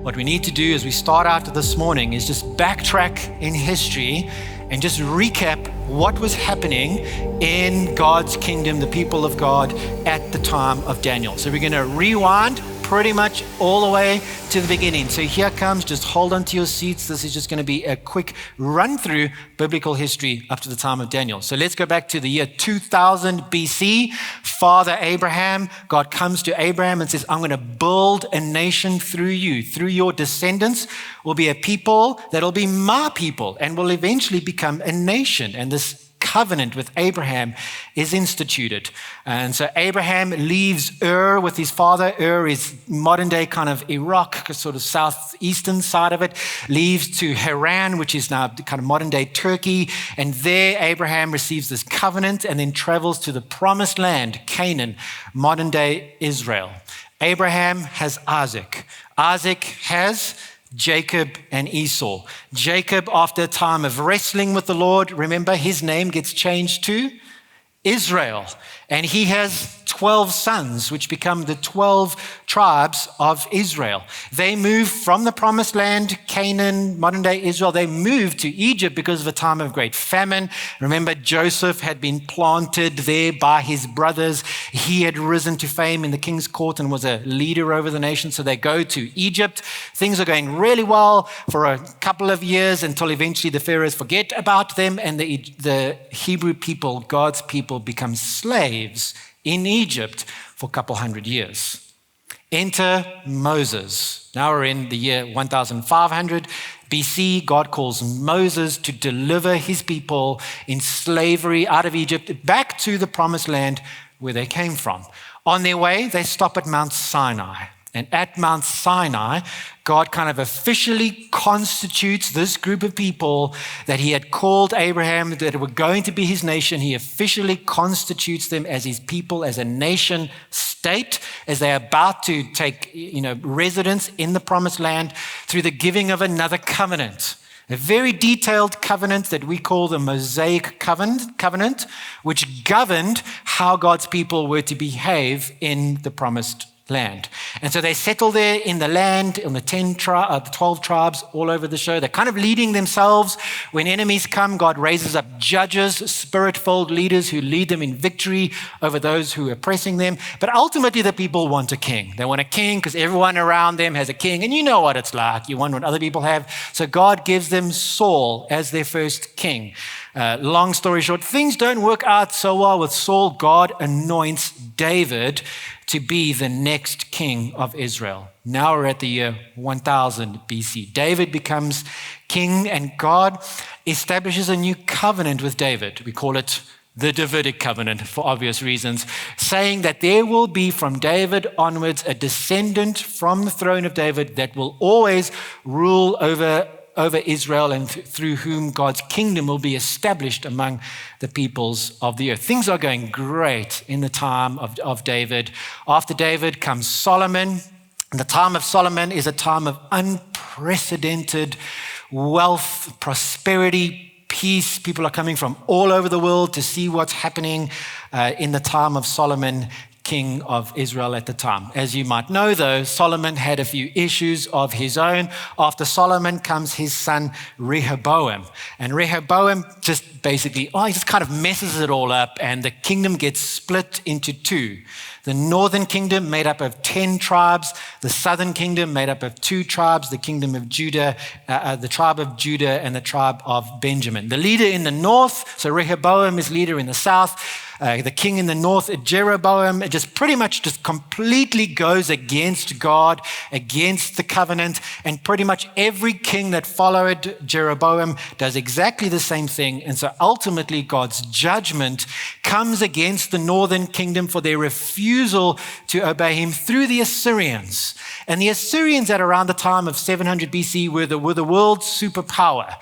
what we need to do as we start out this morning is just backtrack in history and just recap what was happening in God's kingdom, the people of God at the time of Daniel. So we're going to rewind pretty much all the way to the beginning. So here comes, just hold on to your seats. This is just going to be a quick run through biblical history up to the time of Daniel. So let's go back to the year 2000 BC. Father Abraham, God comes to Abraham and says, I'm going to build a nation through you. Through your descendants will be a people that will be my people and will eventually become a nation. And this covenant with Abraham is instituted. And so Abraham leaves Ur with his father. Ur is modern day kind of Iraq, sort of southeastern side of it, leaves to Haran, which is now kind of modern day Turkey. And there Abraham receives this covenant and then travels to the promised land, Canaan, modern day Israel. Abraham has Isaac. Isaac has Jacob and Esau. Jacob, after a time of wrestling with the Lord, remember his name gets changed to Israel. And he has 12 sons, which become the 12 tribes of Israel. They move from the promised land, Canaan, modern day Israel. They moved to Egypt because of a time of great famine. Remember, Joseph had been planted there by his brothers. He had risen to fame in the king's court and was a leader over the nation. So they go to Egypt. Things are going really well for a couple of years until eventually the pharaohs forget about them and the Hebrew people, God's people, become slaves in Egypt for a couple hundred years. Enter Moses. Now we're in the year 1500 BC. God calls Moses to deliver his people in slavery out of Egypt back to the promised land where they came from. On their way, they stop at Mount Sinai. And at Mount Sinai, God kind of officially constitutes this group of people that he had called Abraham, that were going to be his nation. He officially constitutes them as his people, as a nation state, as they're about to take, residence in the promised land through the giving of another covenant. A very detailed covenant that we call the Mosaic covenant, which governed how God's people were to behave in the promised land. And so they settle there in the land, in the 12 tribes all over the show. They're kind of leading themselves. When enemies come, God raises up judges, spirit-filled leaders who lead them in victory over those who are oppressing them. But ultimately, the people want a king. They want a king because everyone around them has a king. And you know what it's like. You want what other people have. So God gives them Saul as their first king. Long story short, things don't work out so well with Saul. God anoints David to be the next king of Israel. Now we're at the year 1000 BC. David becomes king and God establishes a new covenant with David. We call it the Davidic covenant for obvious reasons, saying that there will be from David onwards a descendant from the throne of David that will always rule over Israel and through whom God's kingdom will be established among the peoples of the earth. Things are going great in the time of David. After David comes Solomon. And the time of Solomon is a time of unprecedented wealth, prosperity, peace. People are coming from all over the world to see what's happening in the time of Solomon, king of Israel at the time. As you might know, though, Solomon had a few issues of his own. After Solomon comes his son Rehoboam. And Rehoboam just basically, he just kind of messes it all up and the kingdom gets split into two. The northern kingdom made up of 10 tribes, the southern kingdom made up of 2 tribes, the kingdom of Judah, the tribe of Judah and the tribe of Benjamin. The leader in the north, so Rehoboam is leader in the south, the king in the north, Jeroboam, it just pretty much just completely goes against God, against the covenant, and pretty much every king that followed Jeroboam does exactly the same thing. And so ultimately God's judgment comes against the northern kingdom for their refusal to obey him through the Assyrians. And the Assyrians at around the time of 700 BC were the world's superpower.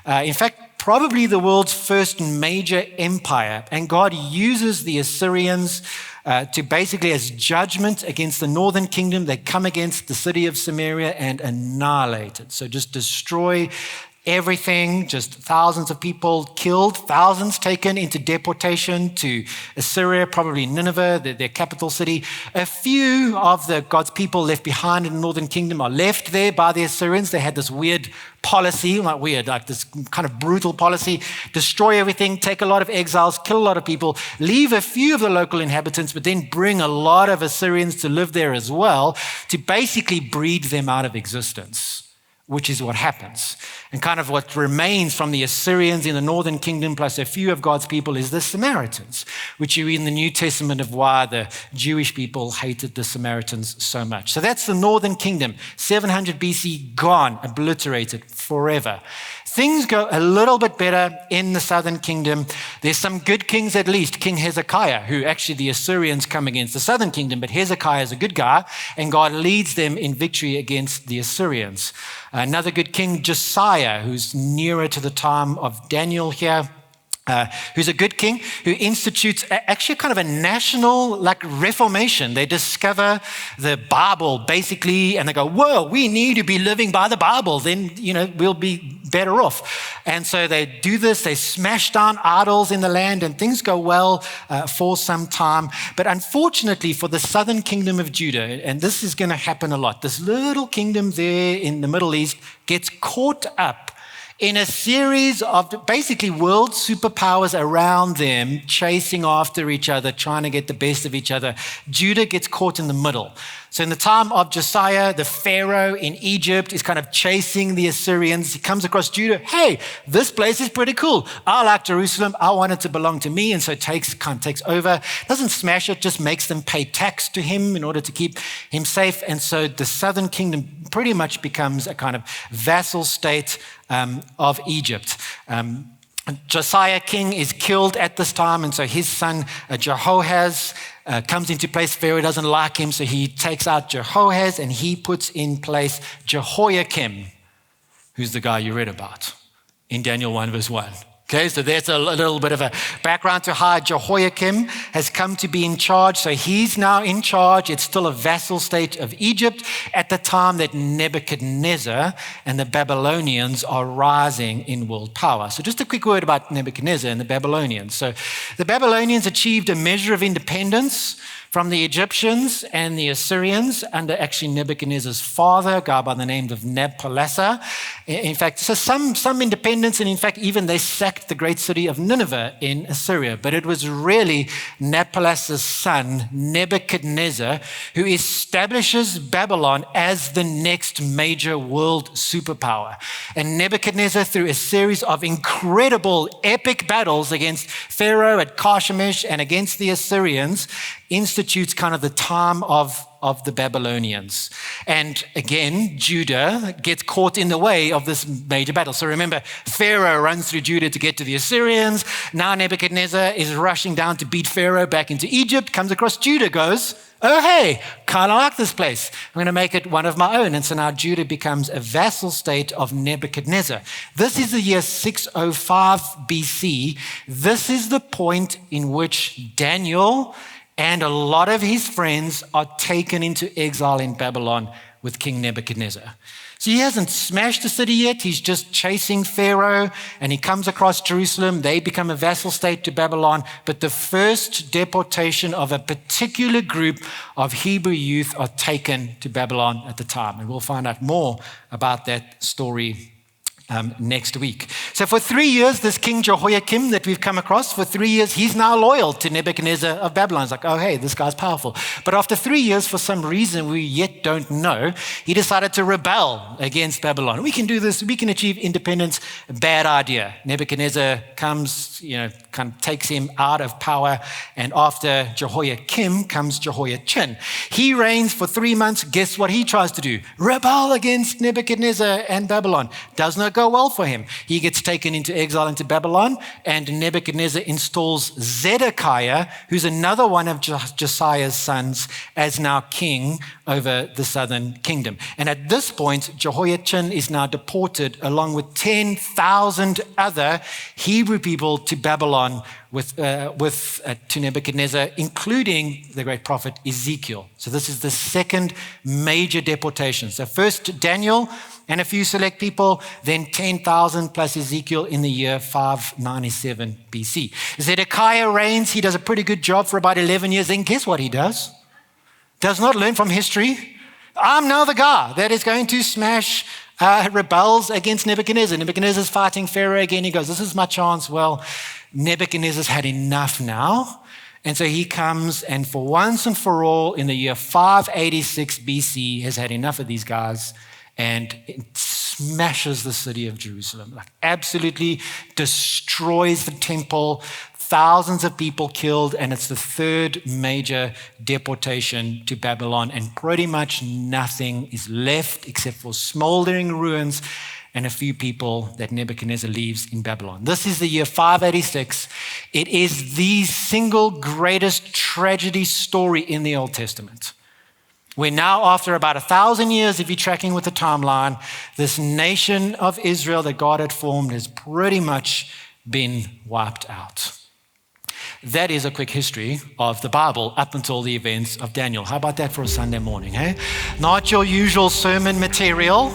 In fact, probably the world's first major empire. And God uses the Assyrians to basically as judgment against the northern kingdom. They come against the city of Samaria and annihilate it. So just destroy everything, just thousands of people killed, thousands taken into deportation to Assyria, probably Nineveh, their capital city. A few of God's people left behind in the northern kingdom are left there by the Assyrians. They had this weird policy, not weird, like this kind of brutal policy, destroy everything, take a lot of exiles, kill a lot of people, leave a few of the local inhabitants, but then bring a lot of Assyrians to live there as well, to basically breed them out of existence, which is what happens. And kind of what remains from the Assyrians in the northern kingdom, plus a few of God's people, is the Samaritans, which you read in the New Testament of why the Jewish people hated the Samaritans so much. So that's the northern kingdom, 700 BC, gone, obliterated forever. Things go a little bit better in the southern kingdom. There's some good kings at least. King Hezekiah, who actually the Assyrians come against the southern kingdom, but Hezekiah is a good guy, and God leads them in victory against the Assyrians. Another good king, Josiah, who's nearer to the time of Daniel here, who's a good king, who institutes actually kind of a national reformation. They discover the Bible basically, and they go, whoa, we need to be living by the Bible, then we'll be better off. And so they do this, they smash down idols in the land, and things go well for some time. But unfortunately for the southern kingdom of Judah, and this is going to happen a lot, this little kingdom there in the Middle East gets caught up in a series of basically world superpowers around them, chasing after each other, trying to get the best of each other. Judah gets caught in the middle. So in the time of Josiah, the Pharaoh in Egypt is kind of chasing the Assyrians. He comes across Judah. Hey, this place is pretty cool. I like Jerusalem. I want it to belong to me. And so takes over. Doesn't smash it, just makes them pay tax to him in order to keep him safe. And so the southern kingdom pretty much becomes a kind of vassal state of Egypt. Josiah king is killed at this time, and so his son Jehoahaz comes into place. Pharaoh doesn't like him, so he takes out Jehoahaz and he puts in place Jehoiakim, who's the guy you read about in Daniel 1 verse 1. Okay, so there's a little bit of a background to how Jehoiakim has come to be in charge. So he's now in charge. It's still a vassal state of Egypt at the time that Nebuchadnezzar and the Babylonians are rising in world power. So just a quick word about Nebuchadnezzar and the Babylonians. So the Babylonians achieved a measure of independence from the Egyptians and the Assyrians under actually Nebuchadnezzar's father, a guy by the name of Nabopolassar. In fact, so some independence, and in fact, even they sacked the great city of Nineveh in Assyria. But it was really Nabopolassar's son, Nebuchadnezzar, who establishes Babylon as the next major world superpower. And Nebuchadnezzar, through a series of incredible, epic battles against Pharaoh at Karshemish and against the Assyrians, institutes kind of the time of the Babylonians. And again, Judah gets caught in the way of this major battle. So remember, Pharaoh runs through Judah to get to the Assyrians. Now Nebuchadnezzar is rushing down to beat Pharaoh back into Egypt, comes across Judah, goes, oh, hey, kind of like this place. I'm going to make it one of my own. And so now Judah becomes a vassal state of Nebuchadnezzar. This is the year 605 BC. This is the point in which Daniel and a lot of his friends are taken into exile in Babylon with King Nebuchadnezzar. So he hasn't smashed the city yet. He's just chasing Pharaoh, and he comes across Jerusalem. They become a vassal state to Babylon. But the first deportation of a particular group of Hebrew youth are taken to Babylon at the time. And we'll find out more about that story next week. So for 3 years, this King Jehoiakim that we've come across, for 3 years, he's now loyal to Nebuchadnezzar of Babylon. It's like, oh, hey, this guy's powerful. But after 3 years, for some reason we yet don't know, he decided to rebel against Babylon. We can do this. We can achieve independence. Bad idea. Nebuchadnezzar comes, kind of takes him out of power. And after Jehoiakim comes Jehoiachin. He reigns for 3 months. Guess what he tries to do? Rebel against Nebuchadnezzar and Babylon. Does not go well for him. He gets taken into exile into Babylon, and Nebuchadnezzar installs Zedekiah, who's another one of Josiah's sons, as now king over the southern kingdom. And at this point, Jehoiachin is now deported along with 10,000 other Hebrew people to Babylon, to Nebuchadnezzar, including the great prophet Ezekiel. So this is the second major deportation. So first Daniel and a few select people, then 10,000 plus Ezekiel in the year 597 BC. Zedekiah reigns. He does a pretty good job for about 11 years. Then guess what he does? Does not learn from history. I'm now the guy that is going to smash rebels against Nebuchadnezzar. Nebuchadnezzar's fighting Pharaoh again. He goes, this is my chance. Well, Nebuchadnezzar's had enough now. And so he comes and for once and for all in the year 586 BC has had enough of these guys and it smashes the city of Jerusalem, like absolutely destroys the temple, thousands of people killed, and it's the third major deportation to Babylon, and pretty much nothing is left except for smoldering ruins and a few people that Nebuchadnezzar leaves in Babylon. This is the year 586. It is the single greatest tragedy story in the Old Testament. We're now, after about 1,000 years, if you're tracking with the timeline, this nation of Israel that God had formed has pretty much been wiped out. That is a quick history of the Bible up until the events of Daniel. How about that for a Sunday morning, eh? Not your usual sermon material,